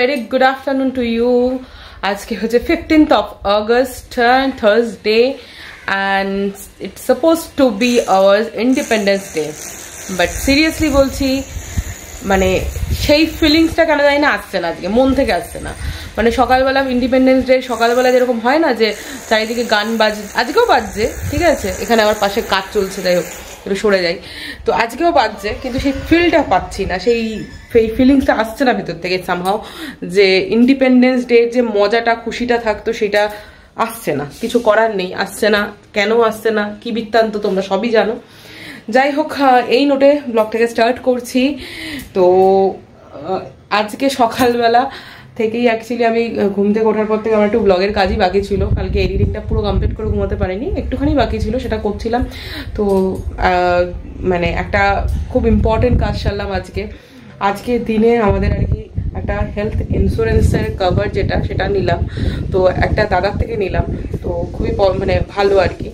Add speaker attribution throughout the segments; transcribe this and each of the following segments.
Speaker 1: Very good afternoon to you. আজকে হচ্ছে 15th of August, Thursday, and it's supposed to be our Independence Day. But seriously বলছি, মানে সেই ফিলিংসটা কেন জানি না আসছে না, আজকে মন থেকে আসছে না। মানে সকালবেলা ইন্ডিপেন্ডেন্স ডে সকালবেলা যেরকম হয় না, যে চারিদিকে গান বাজে, আজকেও বাজছে, ঠিক আছে, এখানে আমার পাশে কাজ চলছে, যাই হোক একটু সরে যাই, তো আজকেও বাজছে, কিন্তু সেই ফিলটা পাচ্ছি না, সেই ফিলিংসটা আসছে না ভেতর থেকে সামহাও, যে ইন্ডিপেন্ডেন্স ডে যে মজাটা খুশিটা থাকতো সেটা আসছে না। কিছু করার নেই, আসছে না। কেন আসছে না, কি বৃত্তান্ত তোমরা সবই জানো। যাই হোক, এই নোটে ব্লগটাকে স্টার্ট করছি। তো আজকে সকালবেলা থেকেই অ্যাকচুয়ালি আমি ঘুম থেকে ওঠার পর থেকে আমার একটু ব্লগের কাজই বাকি ছিল। কালকে এডিটিংটা পুরো কমপ্লিট করে ঘুমাতে পারিনি, একটুখানি বাকি ছিল, সেটা করছিলাম। তো মানে একটা খুব ইম্পর্টেন্ট কাজ সারলাম আজকে দিনে। আমাদের আর কি একটা হেলথ ইন্স্যুরেন্সের কভার যেটা, সেটা নিলাম। তো একটা দাদার থেকে নিলাম, তো খুবই মানে ভালো আর কি।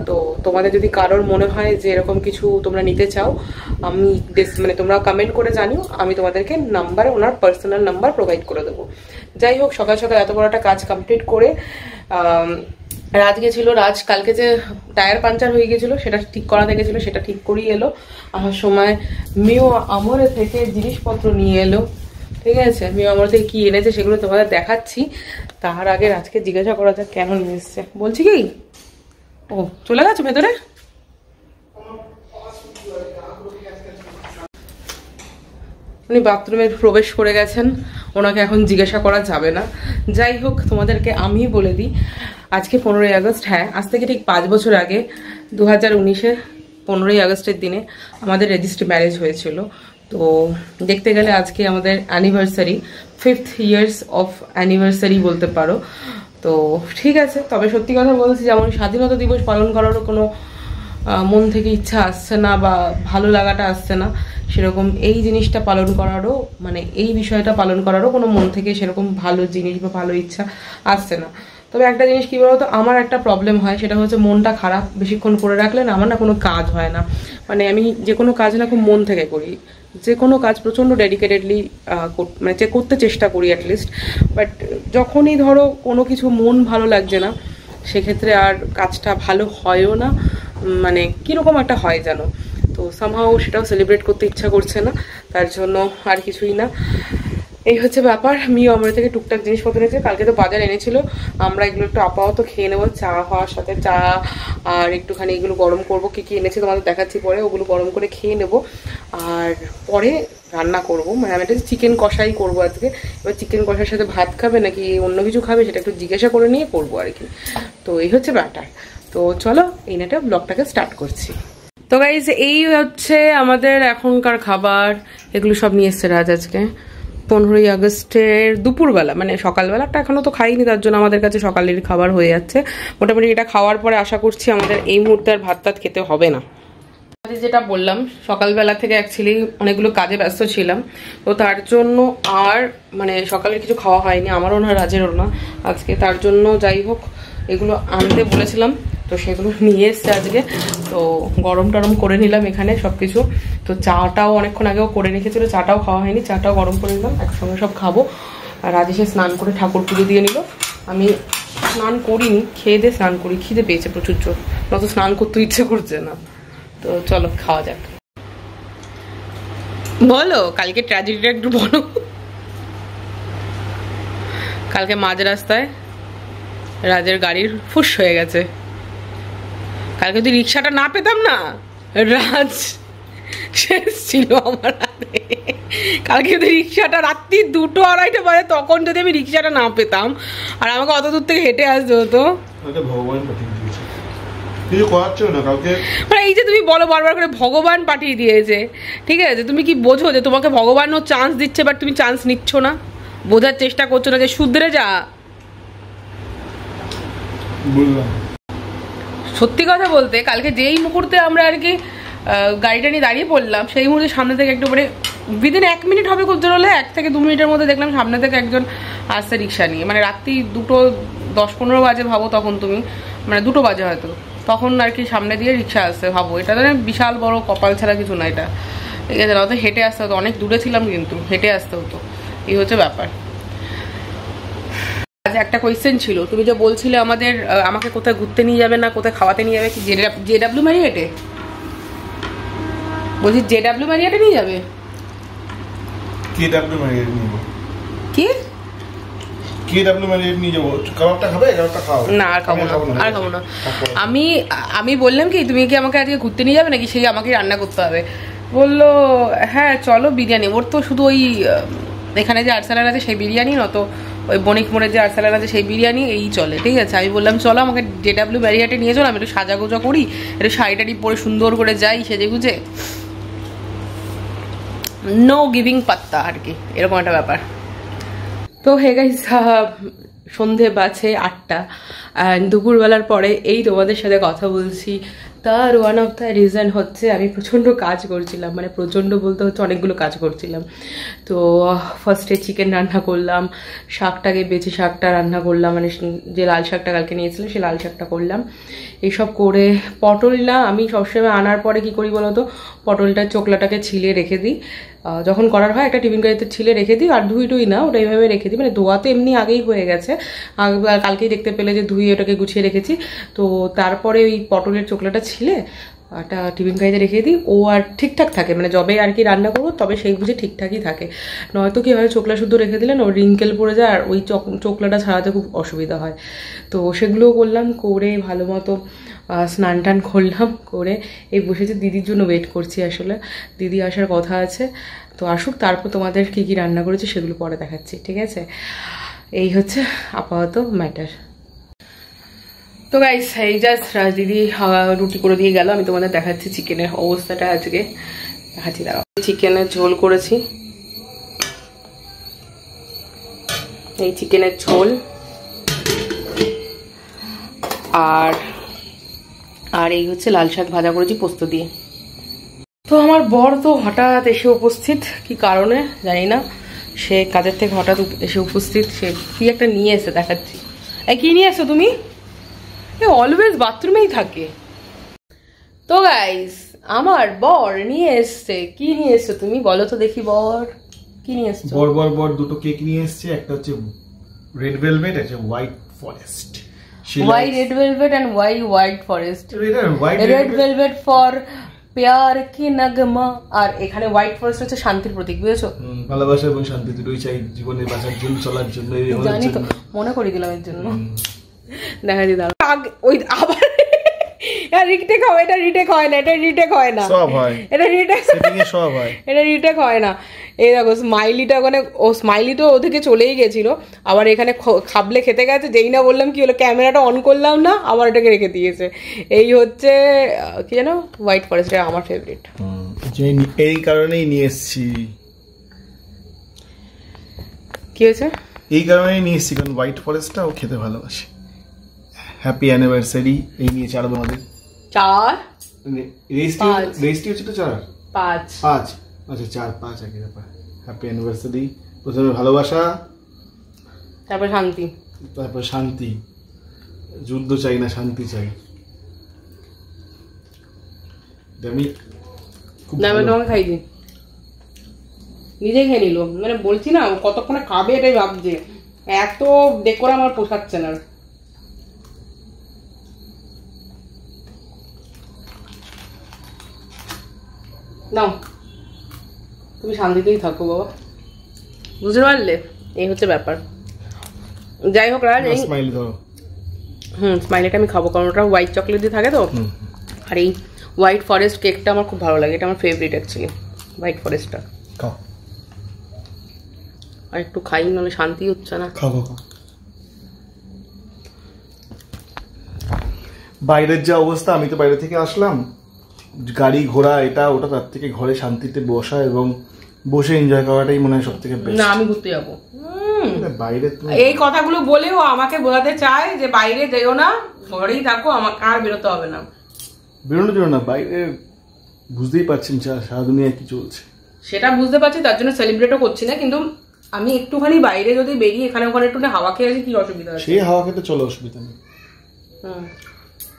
Speaker 1: তো তোমাদের যদি কারোর মনে হয় যে এরকম কিছু তোমরা নিতে চাও, আমি মানে তোমরা কমেন্ট করে জানিও, আমি তোমাদেরকে নাম্বারে ওনার পার্সোনাল নাম্বার প্রোভাইড করে দেবো। যাই হোক, সকাল সকাল এত বড় একটা কাজ কমপ্লিট করে রাজ গেছিল। রাজ কালকে যে টায়ার পাঞ্চার হয়ে গেছিলো সেটা ঠিক করাতে গেছিলো, সেটা ঠিক করিয়ে এলো। আমার সময় মিও আমরে থেকে জিনিসপত্র নিয়ে এলো, ঠিক আছে। মিও আমর থেকে কি এনেছে সেগুলো তোমাদের দেখাচ্ছি। তার আগে রাজকে জিজ্ঞাসা করা যাক কেন নিয়ে এসছে। বলছি কি, ও চলে গেছে ভেতরে। উনি বাথরুমে প্রবেশ করে গেছেন, ওনাকে এখন জিজ্ঞাসা করা যাবে না। যাই হোক, তোমাদেরকে আমি বলে দিই, আজকে 15ই আগস্ট। হ্যাঁ, আজ থেকে ঠিক 5 বছর আগে 2019-এ 15ই আগস্টের দিনে আমাদের রেজিস্ট্রি ম্যারেজ হয়েছিল। তো দেখতে গেলে আজকে আমাদের anniversary, 5th years of anniversary বলতে পারো। তো ঠিক আছে, তবে সত্যি কথা বলছি, যেমন স্বাধীনতা দিবস পালন করারও কোনো মন থেকে ইচ্ছা আসছে না বা ভালো লাগাটা আসছে না, সেরকম এই জিনিসটা পালন করারও, মানে এই বিষয়টা পালন করারও কোনো মন থেকে সেরকম ভালো জিনিস বা ভালো ইচ্ছা আসছে না। তবে একটা জিনিস কী বলতো, আমার একটা প্রবলেম হয়, সেটা হচ্ছে মনটা খারাপ বেশিক্ষণ করে রাখলে না আমার না কোনো কাজ হয় না। মানে আমি যে কোনো কাজ না খুব মন থেকে করি, যে কোনো কাজ প্রচণ্ড ডেডিকেটেডলি মানে করতে চেষ্টা করি অ্যাটলিস্ট। বাট যখনই ধরো কোনো কিছু মন ভালো লাগছে না, সেক্ষেত্রে আর কাজটা ভালো হয়ও না, মানে কীরকম একটা হয় যেন। তো সামহাও সেটাও সেলিব্রেট করতে ইচ্ছা করছে না, তার জন্য আর কিছুই না। এই হচ্ছে ব্যাপার। মিও আমরা থেকে টুকটাক জিনিসপত্র এনেছে, কালকে তো বাজার এনেছিল। আমরা এগুলো একটু আপাতত খেয়ে নেবো, চা হওয়ার সাথে চা, আর একটুখানি এগুলো গরম করবো। কী কী এনেছে তোমাদের দেখাচ্ছি পরে, ওগুলো গরম করে খেয়ে নেবো। আর পরে রান্না করবো, মানে আমি একটা চিকেন কষাই করবো আজকে। এবার চিকেন কষার সাথে ভাত খাবে নাকি অন্য কিছু খাবে সেটা একটু জিজ্ঞাসা করে নিয়ে করবো আর কি। তো এই হচ্ছে ব্যাপার। তো চলো এই নেটে ব্লগটাকে স্টার্ট করছি। তো গাইজ, এই হচ্ছে আমাদের এখনকার খাবার। এগুলো সব নিয়ে এসছে রাজ আজকে 15ই আগস্টের দুপুরবেলা, মানে সকালবেলাটা এখনো তো খাইনি, তার জন্য আমাদের কাছে সকালের খাবার হয়ে যাচ্ছে মোটামুটি। এটা খাওয়ার পরে আশা করছি আমাদের এই মুহূর্তে আর ভাত টাত খেতে হবে না। যেটা বললাম, সকালবেলা থেকে অ্যাকচুয়ালি অনেকগুলো কাজে ব্যস্ত ছিলাম, তো তার জন্য আর মানে সকালের কিছু খাওয়া হয়নি, আমারও না রাজেরও না আজকে। তার জন্য যাই হোক, এগুলো আনতে বলেছিলাম, তো সেগুলো নিয়ে এসছে আজকে। তো গরম টরম করে নিলাম এখানে সব কিছু। তো চাটাও অনেকক্ষণ আগেও করে রেখেছিল, চাটাও খাওয়া হয়নি, চাটাও গরম করে নিলাম, একসঙ্গে সব খাবো। আর রাজ এসে স্নান করে ঠাকুর পুজো দিয়ে নিল। আমি স্নান করিনি, খেয়ে দিয়ে স্নান করি, খিদে পেয়েছে প্রচুর জোর, নত স্নান করতে ইচ্ছে করছে না। তো চলো খাওয়া যাক। বলো কালকে ট্র্যাজেডিটা একটু বলো। কালকে মাঝ রাস্তায় রাজের গাড়ির ফুস হয়ে গেছে। কালকে যদি রিক্সাটা না পেতাম না, রাজ শেষ ছিল আমার হাতে। কালকে যদি রিক্সাটা রাত্রি 2-2:30 বাজে, তখন যদি আমি রিক্সাটা না পেতাম আর আমাকে অত দূর থেকে হেঁটে আসতে হতো। মানে এই যে তুমি বলো বারবার করে ভগবান পাঠিয়ে দিয়েছে, ঠিক আছে, তুমি কি বোঝো যে তোমাকে ভগবানও চান্স দিচ্ছে, বাট তুমি চান্স নিচ্ছ না, বোঝার চেষ্টা করছো না যে শুধরে যা। সত্যি কথা বলতে, কালকে যেই মুহূর্তে আমরা আর কি গাড়িটা নিয়ে দাঁড়িয়ে পড়লাম, সেই মুহূর্তে সামনে থেকে একটু মানে উইদিন 1 মিনিট হবে খুব জোর হলে, 1 থেকে 2 মিনিটের মধ্যে দেখলাম সামনে থেকে একজন আসছে রিক্সা নিয়ে। মানে রাত্রি 2:10-15 বাজে ভাবো তখন তুমি, মানে 2টো বাজে হয়তো। তখন আর কি সামনে দিয়ে রিক্সা আসছে। ভাবো এটা তো বিশাল বড় কপাল ছাড়া কিছু না এটা, ঠিক আছে? নয়তো হেঁটে আসতে হতো, অনেক দূরে ছিলাম কিন্তু হেঁটে আসতে হতো, এই হচ্ছে ব্যাপার। আজ একটা কোয়েশ্চেন ছিল, তুমি যে বলছিলে আমাকে কোথায় ঘুরতে নিয়ে যাবে না কোথায় খাওয়াতে নিয়ে যাবে, কি জেডাব্লিউ ম্যারিয়েটে? বলছি জেডাব্লিউ ম্যারিয়েটে নিয়ে যাবে?
Speaker 2: কেডব্লিউ ম্যারিয়েট নিয়ে যাবো।
Speaker 1: কি
Speaker 2: কেডব্লিউ ম্যারিয়েট নিয়ে যাবো? কাবাবটা খাবে? কাবাবটা খাও
Speaker 1: না, আর খাবো না, আর খাবো না। আমি বললাম কি তুমি কি আমাকে আজকে ঘুরতে নিয়ে যাবে নাকি সেই আমাকে রান্না করতে হবে? বললো হ্যাঁ চলো বিরিয়ানি। ওর তো শুধু ওই এখানে যে আর্সালান আছে সেই বিরিয়ানি না, তো ওই বণিক মোড়ে যে আর্সালান আছে সেই বিরিয়ানি এই চলে, ঠিক আছে? আমি বললাম চলো আমাকে জেডাব্লিউ ম্যারিয়েটে নিয়ে চলো, আমি একটু সাজাগোজা করি, একটু শাড়ি টাড়ি পরে সুন্দর করে যাই সেজে গুজে, নো গিভিং পাত্তা আর কি, এরকম একটা ব্যাপার। তো হে গাইস, সন্ধে বাজে 8টা, অ্যান্ড দুপুরবেলার পরে এই তোমাদের সাথে কথা বলছি। তার ওয়ান অফ দ্য রিজন হচ্ছে আমি প্রচণ্ড কাজ করছিলাম, মানে প্রচণ্ড বলতে হচ্ছে অনেকগুলো কাজ করছিলাম। তো ফার্স্টে চিকেন রান্না করলাম, শাকটাকে বেছে শাকটা রান্না করলাম, মানে যে লাল শাকটা কালকে নিয়েছিলাম সেই লাল শাকটা করলাম। এইসব করে পটলটা আমি সবসময় আনার পরে কি করি বলো তো, পটলটার চোকলাটাকে ছিলে রেখে দিই, যখন করার হয় একটা টিফিন কারিতে ছিলে রেখে দিই, আর ধুই না ওটা এইভাবে রেখে দিই, মানে ধোয়া তো এমনি আগেই হয়ে গেছে, কালকেই দেখতে পেলে যে ধুয়ে ওটাকে গুছিয়ে রেখেছি। তো তারপরে ওই পটলের চোকলাটা ছিলে একটা টিফিন কারিতে রেখে দিই, ও আর ঠিকঠাক থাকে, মানে যবে আর কি রান্না করবো তবে সেই বুঝে ঠিকঠাকই থাকে। নয়তো কি হয় চোকলা শুদ্ধ রেখে দিলেন ও রিঙ্কেল পড়ে যায় আর ওই চোকলাটা ছাড়াতে খুব অসুবিধা হয়। তো সেগুলোও করলাম, করে ভালো মতো স্নান টান করলাম, করে এই বসেছি, দিদির জন্য ওয়েট করছি। আসলে দিদি আসার কথা আছে, তো আসুক তারপর তোমাদের কি কি রান্না করেছি সেগুলো পরে দেখাচ্ছি, ঠিক আছে? এই হচ্ছে আপাতত ম্যাটার। তো গাইস এই জাস্ট দিদি রুটি করে দিয়ে গেল, আমি তোমাদের দেখাচ্ছি চিকেনের অবস্থাটা আজকে দেখাচ্ছি। দাঁড়াও, চিকেনের ঝোল করেছি, এই চিকেনের ঝোল, আর এই হচ্ছে লাল শাক ভাজা করেছি পোস্ত দিয়ে। তো আমার বর তো হঠাৎ এসে উপস্থিত, কি কারণে জানি না, সে কাজের থেকে হঠাৎ এসে উপস্থিত, সে কি একটা নিয়ে এসে দেখাচ্ছি। কি নিয়ে এসো তুমি? অলওয়েজ বাথরুমেই থাকে। তো গাইস আমার বর নিয়ে এসছে, কি নিয়ে এসছো তুমি বলো তো দেখি, বর কি নিয়ে এসছো?
Speaker 2: বর দুটো কেক নিয়ে এসছে, একটা হচ্ছে রেড ভেলভেট, একটা white forest.
Speaker 1: Why red velvet and why white forest? red velvet for প্যার কি নগমা, আর এখানে হোয়াইট ফরেস্ট হচ্ছে শান্তির প্রতীক, বুঝেছো?
Speaker 2: ভালোবাসা এবং শান্তি দুটোই চাই জীবনে বাঁচার জন্য, চলার জন্য।
Speaker 1: জানি তো, মনে করে দিলাম এর জন্য। দেখা দি দাও ওই আবার রিটেক হয়, এটা রিটেক হয় না, এটা রিটেক হয় না,
Speaker 2: সব হয়, এটা রিটেক সেটিং এ সব হয়,
Speaker 1: এটা রিটেক হয় না। এই দেখো স্মাইলিটা, ওখানে ও স্মাইলি তো ওদিকে চলেই গেছিল, আবার এখানে খাবলে খেতে গেছে, যেই না বললাম কি হলো, ক্যামেরাটা অন করলাম না, আবার এটাকে রেখে দিয়েছে। এই হচ্ছে কি জানো, হোয়াইট ফরেস্ট, আমার ফেভারিট,
Speaker 2: এই কারণেই নিয়ে এসেছি।
Speaker 1: কি হয়েছে? এই
Speaker 2: কারণেই নিয়ে এসেছি কারণ হোয়াইট ফরেস্টটা ও খেতে ভালোবাসে। হ্যাপি অ্যানিভার্সারি, এই নিয়ে 4 তোমাদের 4 রেজিস্ট্রি হচ্ছে তো 5 আচ্ছা 4-5 একই ব্যাপার। Happy anniversary. প্রথমে ভালোবাসা,
Speaker 1: তারপর
Speaker 2: শান্তি, যুদ্ধ চাই না, শান্তি চাই। আমি
Speaker 1: তোমাকে খাই দিই, নিজেই খেয়ে নিল, মানে বলছি না কতক্ষণে খাবে এটাই ভাবছে, এত ডেকোর আমার পোষাচ্ছে না। নাও তুমি শান্তিতেই থাকো বাবা, বুঝতে পারলে? এই হচ্ছে ব্যাপার। যাই হোক রাজ,
Speaker 2: স্মাইলি ধরো।
Speaker 1: স্মাইলিটা আমি খাবো কারণ ওটা হোয়াইট চকলেট দিয়ে থাকে তো, আর এই হোয়াইট ফরেস্ট কেকটা আমার খুব ভালো লাগে, এটা আমার ফেভারিট অ্যাকচুয়ালি, হোয়াইট ফরেস্টটা।
Speaker 2: খাও
Speaker 1: আর একটু খাই, নাহলে শান্তি হচ্ছে না।
Speaker 2: খাও। বাইরের যা অবস্থা, আমি তো বাইরে থেকে আসলাম, গাড়ি ঘোড়া এটা ওটা, তার থেকে ঘরে শান্তিতে বসা এবং বসে এনজয় করাটাই মনে হয় সব থেকে বেস্ট।
Speaker 1: না আমি ঘুরতে যাবো
Speaker 2: বাইরে,
Speaker 1: এই কথাগুলো বলেও আমাকে বোঝাতে চায় যে বাইরে যেও না, ঘরেই থাকো, আমাকে আর বেরোতে হবে না।
Speaker 2: বেরোনো না, বাইরে বুঝতেই পারছেন সারা দুনিয়ায় কি চলছে,
Speaker 1: সেটা বুঝতে পারছি, তার জন্য সেলিব্রেটও করছি না, কিন্তু আমি একটুখানি বাইরে যদি বেরিয়ে এখানে ওখানে একটু হাওয়া খেয়ে আসি, কি অসুবিধা আছে?
Speaker 2: সেই হাওয়া খেতে চলো, অসুবিধা নেই।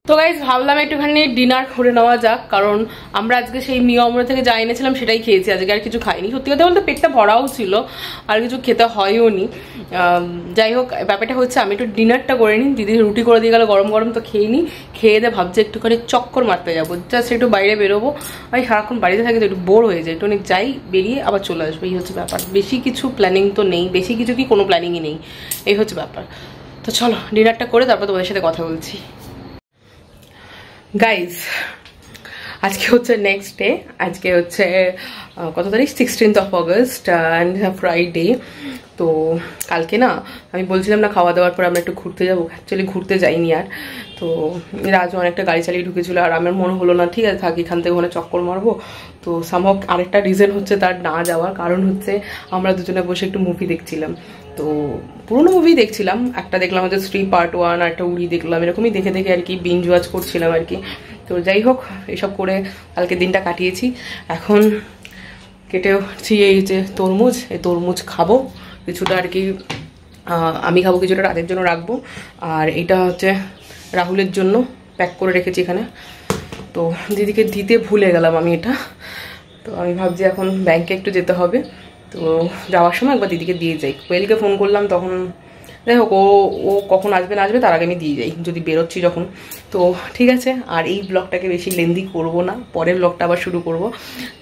Speaker 1: তো গাইজ ভাবলাম একটুখানি ডিনার করে নেওয়া যাক, কারণ আমরা আজকে সেই মিয়ামরা থেকে যা এনেছিলাম সেটাই খেয়েছি, আজকে আর কিছু খাইনি। সত্যি কথা বলতে পেটটা ভরাও ছিল, আর কিছু খেতে হয়ও নি। যাই হোক, ব্যাপারটা হচ্ছে আমি একটু ডিনারটা করে নিই, দিদি রুটি করে দিয়ে গেল গরম গরম, তো খেয়ে নিই। খেয়ে দিয়ে ভাবছি একটুখানি চক্কর মারতে যাবো, জাস্ট একটু বাইরে বেরোবো। আমি সারাক্ষণ বাড়িতে থাকি তো একটু বোর হয়ে যায়, একটু অনেক যাই, বেরিয়ে আবার চলে আসবো, এই হচ্ছে ব্যাপার। বেশি কিছু প্ল্যানিং তো নেই, বেশি কিছু কি কোনো প্ল্যানিংই নেই, এই হচ্ছে ব্যাপার। তো চলো ডিনারটা করে তারপর তোমাদের সাথে কথা বলছি। গাইজ আজকে হচ্ছে নেক্সট ডে, আজকে হচ্ছে কত তারিখ, 16th of August and Friday. তো কালকে না আমি বলছিলাম না খাওয়া দাওয়ার পর আমরা একটু ঘুরতে যাবো, অ্যাকচুয়ালি ঘুরতে যাইনি আর। তো রাজু অনেকটা গাড়ি চালিয়ে ঢুকেছিল, আর আমার মনে হলো না ঠিক আছে থাকি, এখান থেকে ওখানে চক্কর মারবো। তো সামহাও আরেকটা রিজন হচ্ছে তার না যাওয়ার কারণ হচ্ছে আমরা দুজনে বসে একটু মুভি দেখছিলাম। তো পুরোনো মুভি দেখছিলাম, একটা দেখলাম হচ্ছে স্ত্রী পার্ট 1, আর একটা উড়ি দেখলাম, এরকমই দেখে দেখে আর কি বিঞ্জ ওয়াচ করছিলাম আর কি। তো যাই হোক এসব করে কালকে দিনটা কাটিয়েছি। এখন কেটেছি এই যে তরমুজ, এই তরমুজ খাবো কিছুটা আর কি, আমি খাবো কিছুটা, রাতের জন্য রাখবো। আর এটা হচ্ছে রাহুলের জন্য প্যাক করে রেখেছি এখানে। তো দিদিকে দিতে ভুলে গেলাম আমি এটা, তো আমি ভাবছি এখন ব্যাংকে একটু যেতে হবে, তো যাওয়ার সময় একবার দিদিকে দিয়ে যাই। কোয়েলকে ফোন করলাম তখন, যাই হোক ও কখন আসবে না আসবে তার আগে আমি দিয়ে যাই যদি বেরোচ্ছি যখন। তো ঠিক আছে, আর এই ব্লগটাকে বেশি লেন্দি করব না, পরের ব্লগটা আবার শুরু করব।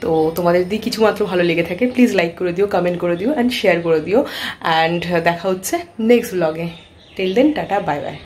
Speaker 1: তো তোমাদের যদি কিছু মাত্র ভালো লেগে থাকে প্লিজ লাইক করে দিও, কমেন্ট করে দিও অ্যান্ড শেয়ার করে দিও। অ্যান্ড দেখা হচ্ছে নেক্সট ব্লগে। Till then tata, bye by.